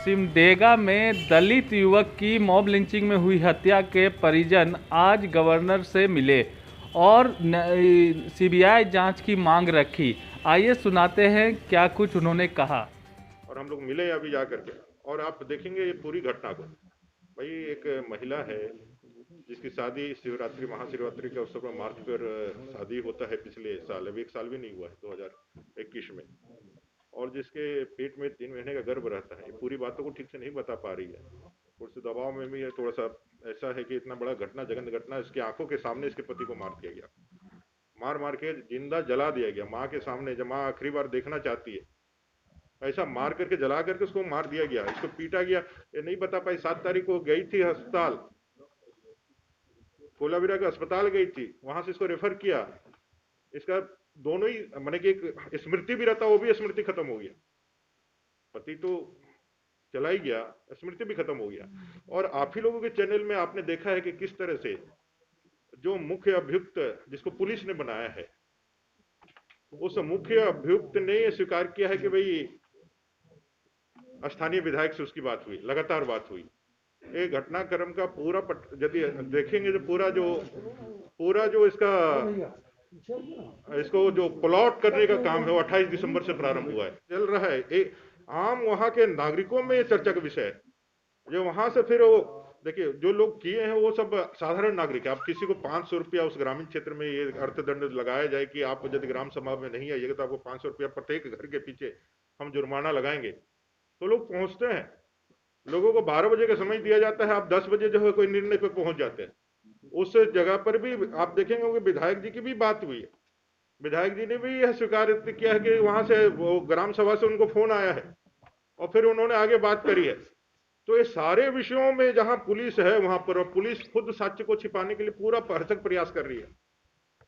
सिमडेगा में दलित युवक की मॉब लिंचिंग में हुई हत्या के परिजन आज गवर्नर से मिले और सीबीआई जांच की मांग रखी। आइए सुनाते हैं क्या कुछ उन्होंने कहा। और हम लोग मिले अभी जा करके, और आप देखेंगे ये पूरी घटना को। भाई एक महिला है जिसकी शादी शिवरात्रि महाशिवरात्रि के अवसर पर मार्च पर शादी होता है पिछले साल, अभी एक साल भी नहीं हुआ है 2021 में, और जिसके पेट में 3 महीने का गर्भ रहता है। ये पूरी बातों को ठीक से नहीं बता पा रही है, थोड़े से दबाव में भी है। थोड़ा सा ऐसा है कि इतना बड़ा घटना, जघन्य घटना, इसकी आंखों के सामने इसके पति को मार दिया गया, मार मार के जिंदा जला दिया गया माँ के सामने। जब माँ आखिरी बार देखना चाहती है, ऐसा मार करके जला करके उसको मार दिया गया, इसको पीटा गया। ये नहीं बता पाई। 7 तारीख को गई थी अस्पताल, कोलाबिरा के अस्पताल गई थी, वहां से इसको रेफर किया। इसका दोनों ही माने कि एक स्मृति भी रहता, वो भी स्मृति खत्म हो गया। पति तो चला ही गया, स्मृति भी खत्म हो गया। और आप ही लोगों के चैनल में आपने देखा है कि किस तरह से जो मुख्य अभियुक्त जिसको पुलिस ने बनाया है, उस मुख्य अभियुक्त ने स्वीकार किया है कि भाई स्थानीय विधायक से उसकी बात हुई, लगातार बात हुई। ये घटनाक्रम का पूरा यदि देखेंगे तो पूरा जो इसको जो प्लॉट करने का काम है वो 28 दिसंबर से प्रारंभ हुआ है, चल रहा है। एक आम वहां के नागरिकों में ये चर्चा का विषय है। जो वहां से फिर वो देखिए, जो लोग किए हैं वो सब साधारण नागरिक है। आप किसी को 500 रुपया उस ग्रामीण क्षेत्र में ये अर्थदंड लगाया जाए कि आप यदि ग्राम सभा में नहीं आइएगा तो आपको 500 रुपया प्रत्येक घर के पीछे हम जुर्माना लगाएंगे, तो लोग पहुंचते हैं। लोगों को 12 बजे का समय दिया जाता है, आप 10 बजे जो है कोई निर्णय पे पहुंच जाते हैं। उस जगह पर भी आप देखेंगे कि विधायक जी की भी बात हुई है। विधायक जी ने भी यह स्वीकार किया है कि वहां से वो ग्राम सभा से उनको फोन आया है और फिर उन्होंने आगे बात करी है। तो ये सारे विषयों में जहां पुलिस है वहां पर पुलिस खुद सत्य को छिपाने के लिए पूरा भरसक प्रयास कर रही है,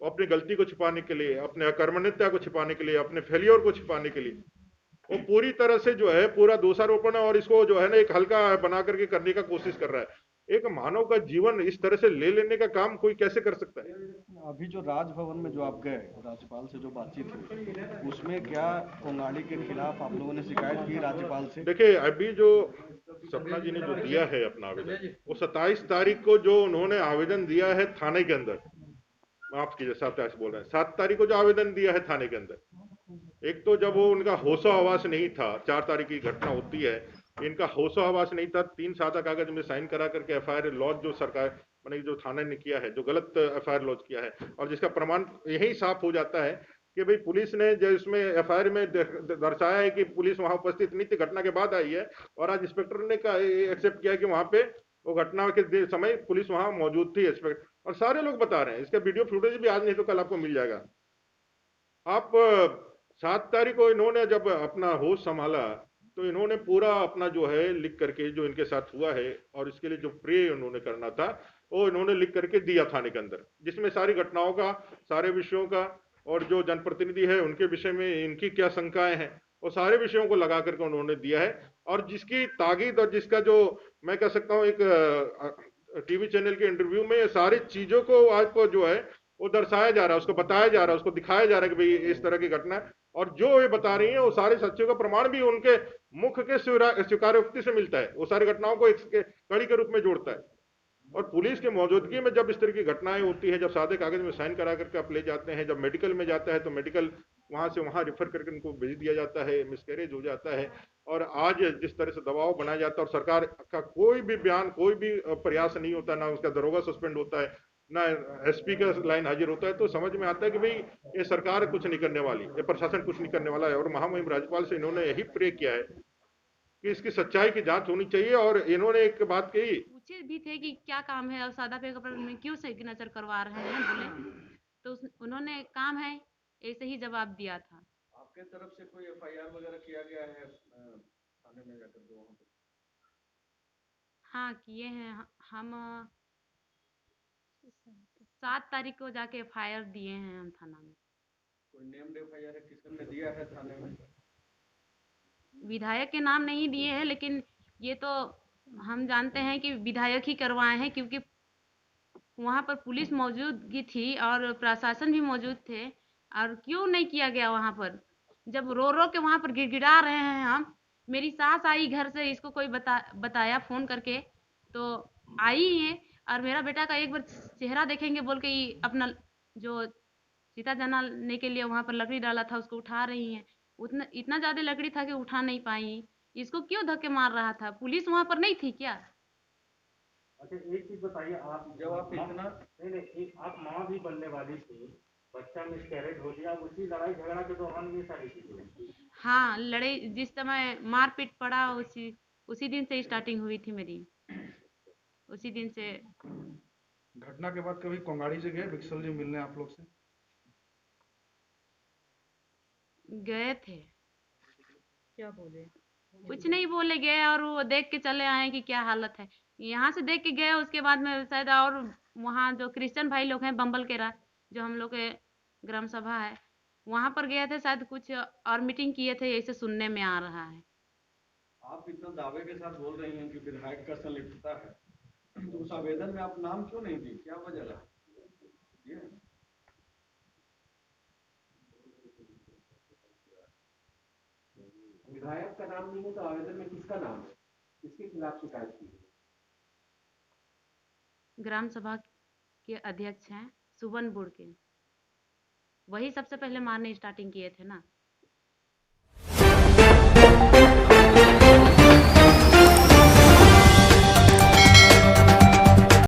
अपनी गलती को छिपाने के लिए, अपने अकर्मण्यता को छिपाने के लिए, अपने फेलियर को छिपाने के लिए वो पूरी तरह से जो है पूरा दोषारोपण और इसको जो है ना एक हल्का बना करके करने का कोशिश कर रहा है। एक मानव का जीवन इस तरह से ले लेने का काम कोई कैसे कर सकता है। अभी जो राजभवन में जो आप गए, राज्यपाल से जो बातचीत हुई, उसमें क्या कोंगाड़ी के खिलाफ आप लोगों ने शिकायत की राज्यपाल से? देखिए, अभी जो सपना जी ने जो दिया है अपना आवेदन, वो 27 तारीख को जो उन्होंने आवेदन दिया है थाने के अंदर, माफ कीजिए 7 तारीख बोल रहे हैं, 7 तारीख को जो आवेदन दिया है थाने के अंदर, एक तो जब वो उनका होशो हवास नहीं था, 4 तारीख की घटना होती है, इनका होशो हवास नहीं था। 3 सादा कागज में साइन करा करके एफआईआर लॉन्च जो सरकार माने जो थाने ने किया है, जो गलत एफआईआर लॉन्च किया है, और जिसका प्रमाण यही साफ हो जाता है कि भाई पुलिस ने जो इसमें एफआईआर में दर्शाया है कि पुलिस वहां उपस्थित नहीं थी, घटना के बाद आई है। और आज इंस्पेक्टर ने एक्सेप्ट किया कि वहां पे वो घटना के समय पुलिस वहां मौजूद थी, इंस्पेक्टर, और सारे लोग बता रहे हैं। इसका वीडियो फुटेज भी आज नहीं तो कल आपको मिल जाएगा। आप 7 तारीख को इन्होंने जब अपना होश संभाला तो इन्होंने पूरा अपना जो है लिख करके जो इनके साथ हुआ है और इसके लिए जो प्रे उन्होंने करना था वो इन्होंने लिख करके दिया थाने के अंदर, जिसमें सारी घटनाओं का, सारे विषयों का, और जो जनप्रतिनिधि है उनके विषय में इनकी क्या शंकाएं हैं, वो सारे विषयों को लगा करके उन्होंने दिया है। और जिसकी ताकीद और जिसका जो मैं कह सकता हूँ एक टीवी चैनल के इंटरव्यू में ये सारी चीजों को आज को जो है वो दर्शाया जा रहा है, उसको बताया जा रहा है, उसको दिखाया जा रहा है कि भाई इस तरह की घटना है। और जो ये बता रही है वो सारे सच्चों का प्रमाण भी उनके मुख के स्वीकारोक्ति से मिलता है। वो सारी घटनाओं को एक कड़ी के रूप में जोड़ता है। और पुलिस की मौजूदगी में जब इस तरह की घटनाएं होती है, जब सादे कागज में साइन करा करके आप ले जाते हैं, जब मेडिकल में जाता है तो मेडिकल वहां से वहां रेफर करके उनको भेज दिया जाता है, मिसकैरेज हो जाता है। और आज जिस तरह से दबाव बनाया जाता है और सरकार का कोई भी बयान, कोई भी प्रयास नहीं होता, ना उसका दरोगा सस्पेंड होता है, ना एसपी का लाइन हाजिर होता है, तो समझ में आता है कि भाई ये सरकार कुछ नहीं करने वाली, ये प्रशासन कुछ नहीं करने वाला है। और महामहिम राज्यपाल से इन्होंने यही प्रे किया है कि इसकी सच्चाई की जांच होनी चाहिए। और इन्होंने एक बात कही, पूछे भी थे कि क्या काम है और सादा पेपर में क्यों सिग्नेचर करवा रहे हैं, बोले तो उन्होंने काम है ऐसे ही जवाब दिया था। आपके तरफ से कोई एफआईआर वगैरह किया गया है थाने में जाकर के वहां पे? हाँ किए हैं हम 7 तारीख को जाके एफआईआर दिए हैं हम थाना में। कोई नेम्ड एफआईआर है, किसने दिया है थाने में? विधायक के नाम नहीं दिए हैं, लेकिन ये तो हम जानते हैं कि विधायक ही करवाए हैं, क्योंकि वहाँ पर पुलिस मौजूदगी थी और प्रशासन भी मौजूद थे, और क्यों नहीं किया गया वहाँ पर? जब रो रो के वहाँ पर गिड़गिड़ा रहे हैं हम। मेरी सास आई घर से, इसको कोई बताया फ़ोन करके, तो आई ये, और मेरा बेटा का एक बार चेहरा देखेंगे बोल के ये अपना जो सीता जलाने के लिए वहाँ पर लकड़ी डाला था उसको उठा रही हैं। उतना इतना ज़्यादा लकड़ी था कि उठा नहीं पाई। इसको क्यों धक्के मार रहा था? पुलिस वहाँ पर नहीं थी क्या? अच्छा, एक चीज बताइए, आप जब आप माँ, इतना नहीं नहीं, आप माँ भी बनने वाली थी, बच्चा मिसकैरेज हो गया, उसी लड़ाई झगड़ा के दौरान ये सारी चीजें हुई। हाँ, लड़ाई जिस समय मारपीट पड़ा, उसी उसी दिन से स्टार्टिंग हुई थी मेरी। उसी दिन से घटना के बाद कभी कोंगाड़ी से गए विक्सल जी मिलने आप लोग से? गए थे। क्या बोले? कुछ नहीं बोले, गए और वो देख के चले आए कि क्या हालत है। यहाँ से देख के गए, उसके बाद में शायद और वहाँ जो क्रिश्चियन भाई लोग हैं बम्बल केरा, जो हम लोग के ग्राम सभा है, वहाँ पर गए थे शायद, कुछ और मीटिंग किए थे, ऐसे सुनने में आ रहा है। आप इतना दावे के साथ बोल रही हैं कि विधायक का संलिप्तता है, तो उस आवेदन में आप नाम क्यों नहीं दी? क्या वजह रहा? ये विधायक का नाम नहीं है तो आवेदन में किसका नाम है? किसके खिलाफ शिकायत की है? ग्राम सभा के अध्यक्ष हैं सुबन बुड़ के, वही सबसे पहले मारने स्टार्टिंग किए थे ना।